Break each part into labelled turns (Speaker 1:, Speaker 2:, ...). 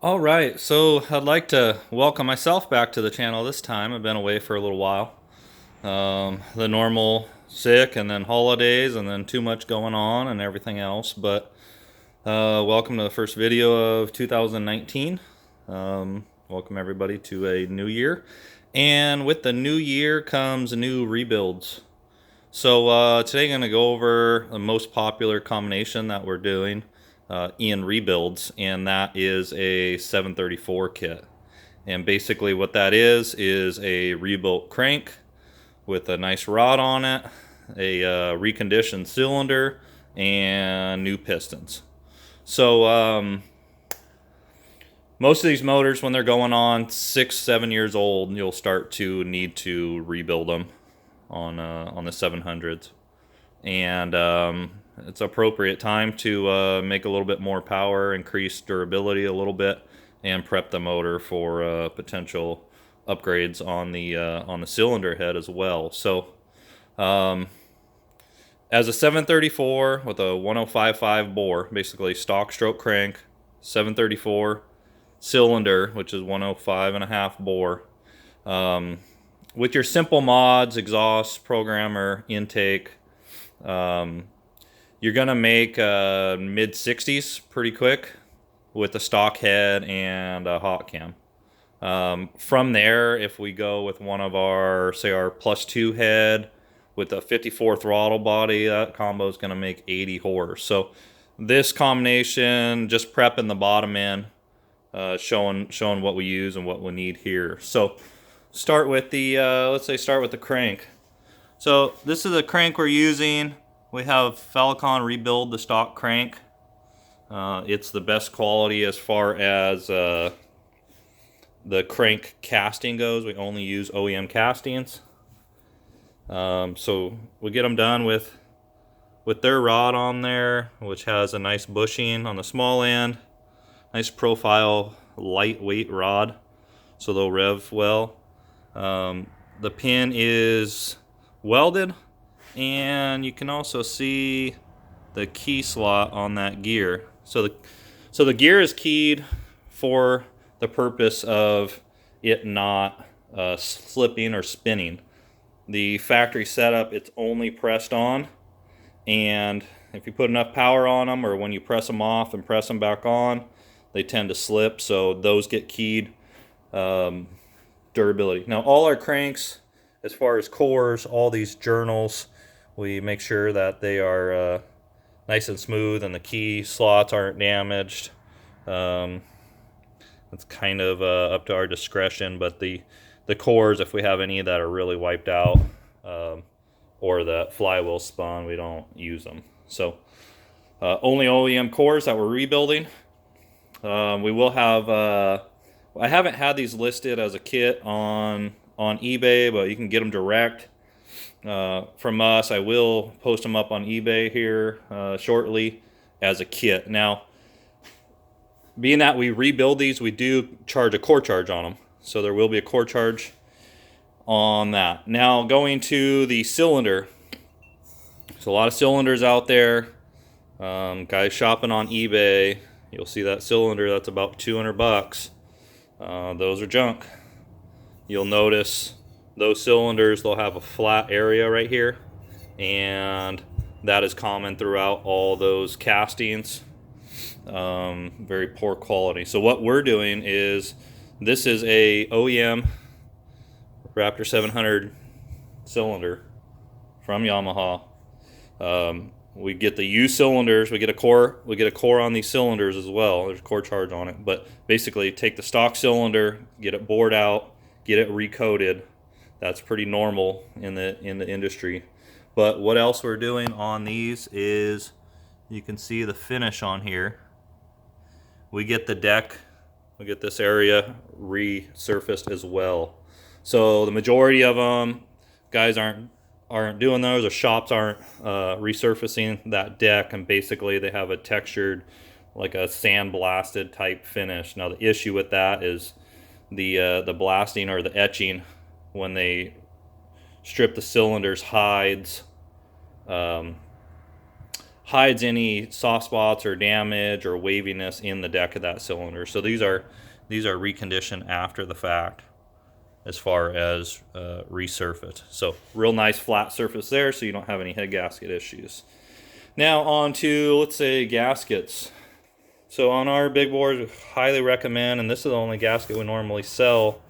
Speaker 1: All right, so I'd like to welcome myself back to the channel this time. I've been away for a little while. The normal sick and then holidays and then too much going on and everything else. But welcome to the first video of 2019. Welcome everybody to a new year. And with the new year comes new rebuilds. So today I'm going to go over the most popular combination that we're doing in rebuilds, and that is a 734 kit. And basically what that is a rebuilt crank with a nice rod on it, a reconditioned cylinder, and new pistons. So most of these motors, when they're going on 6-7 years old, you'll start to need to rebuild them on the 700s. And it's appropriate time to make a little bit more power, increase durability a little bit, and prep the motor for potential upgrades on the cylinder head as well. So as a 734 with a 1055 bore, basically stock stroke crank, 734 cylinder, which is 105.5 bore, with your simple mods, exhaust, programmer, intake, you're gonna make mid 60s pretty quick with a stock head and a hot cam. From there, if we go with one of our, say, our +2 head with a 54 throttle body, that combo is gonna make 80 horse. So this combination, just prepping the bottom end, showing what we use and what we need here. So start with the let's say start with the crank. So this is the crank we're using. We have Falcon rebuild the stock crank. It's the best quality as far as the crank casting goes. We only use OEM castings. So we get them done with their rod on there, which has a nice bushing on the small end, nice profile, lightweight rod, so they'll rev well. The pin is welded, and you can also see the key slot on that gear. So the gear is keyed for the purpose of it not slipping or spinning. The factory setup, it's only pressed on, and if you put enough power on them, or when you press them off and press them back on, they tend to slip. So those get keyed. Durability. Now all our cranks, as far as cores, all these journals, we make sure that they are nice and smooth and the key slots aren't damaged. It's kind of up to our discretion, but the cores, if we have any that are really wiped out or that flywheel spun, we don't use them. So only OEM cores that we're rebuilding. We will have I haven't had these listed as a kit on eBay, but you can get them direct from us. I will post them up on eBay here shortly as a kit. Now, being that we rebuild these, we do charge a core charge on them. So there will be a core charge on that. Now, going to the cylinder. There's a lot of cylinders out there. Guys shopping on eBay, you'll see that cylinder that's about 200 bucks. Those are junk. You'll notice those cylinders, they'll have a flat area right here, and that is common throughout all those castings. Very poor quality. So what we're doing is, this is a OEM Raptor 700 cylinder from Yamaha. We get the U cylinders. We get a core on these cylinders as well. There's a core charge on it, but basically take the stock cylinder, get it bored out, get it recoated. That's pretty normal in the industry. But what else we're doing on these is, you can see the finish on here. We get the deck, we get this area resurfaced as well. So the majority of them, guys aren't doing those, or shops aren't resurfacing that deck, and basically they have a textured, like a sandblasted type finish. Now the issue with that is the blasting or the etching when they strip the cylinders hides hides any soft spots or damage or waviness in the deck of that cylinder. So these are reconditioned after the fact as far as resurfaced. So real nice flat surface there, so you don't have any head gasket issues. Now on to, let's say, gaskets. So on our big boards, highly recommend, and this is the only gasket we normally sell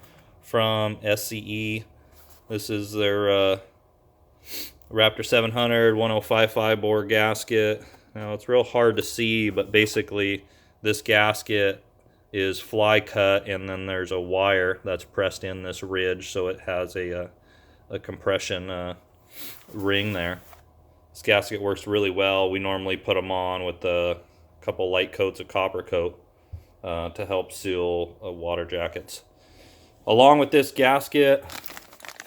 Speaker 1: from SCE. This is their Raptor 700 1055 bore gasket. Now it's real hard to see, but basically this gasket is fly cut, and then there's a wire that's pressed in this ridge, so it has a compression ring there. This gasket works really well. We normally put them on with a couple light coats of copper coat to help seal water jackets. Along with this gasket,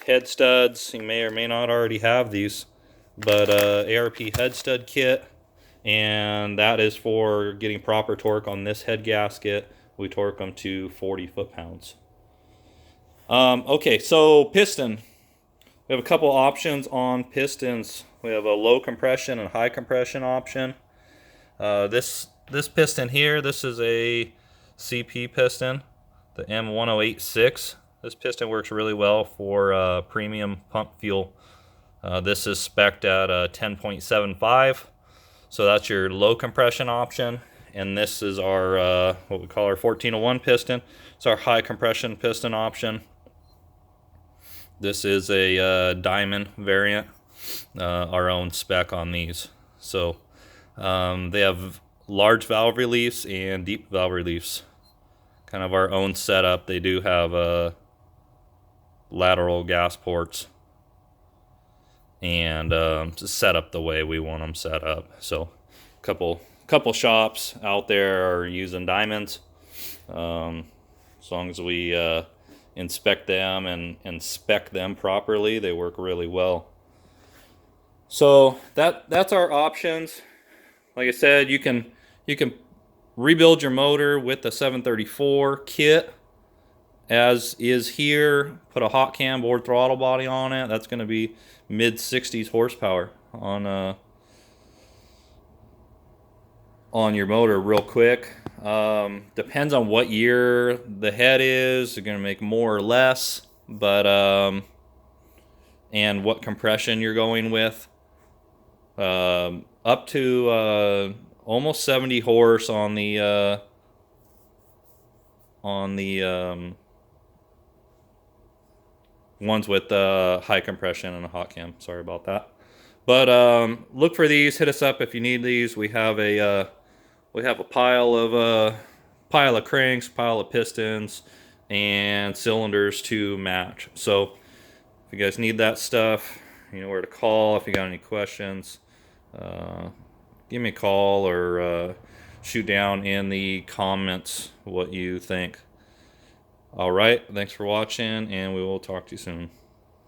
Speaker 1: head studs. You may or may not already have these, but ARP head stud kit, and that is for getting proper torque on this head gasket. We torque them to 40 foot-pounds. Okay, so piston. We have a couple options on pistons. We have a low compression and high compression option. This piston here, this is a CP piston, the M1086. This piston works really well for premium pump fuel. This is spec'd at 10.75, so that's your low compression option. And this is our what we call our 1401 piston. It's our high compression piston option. This is a diamond variant, our own spec on these. So they have large valve reliefs and deep valve reliefs. Kind of our own setup. They do have lateral gas ports, and just set up the way we want them set up. So couple shops out there are using diamonds. As long as we inspect them and spec them properly, they work really well. So that's our options. Like I said, you can rebuild your motor with the 734 kit as is here. Put a hot cam board throttle body on it. That's going to be mid 60s horsepower on your motor real quick. Depends on what year the head is. You're going to make more or less, but and what compression you're going with. Up to almost 70 horse on the ones with high compression and a hot cam. Sorry about that. But look for these. Hit us up if you need these. We have a pile of cranks, pile of pistons, and cylinders to match. So if you guys need that stuff, you know where to call. If you got any questions, give me a call or shoot down in the comments what you think. All right, thanks for watching, and we will talk to you soon.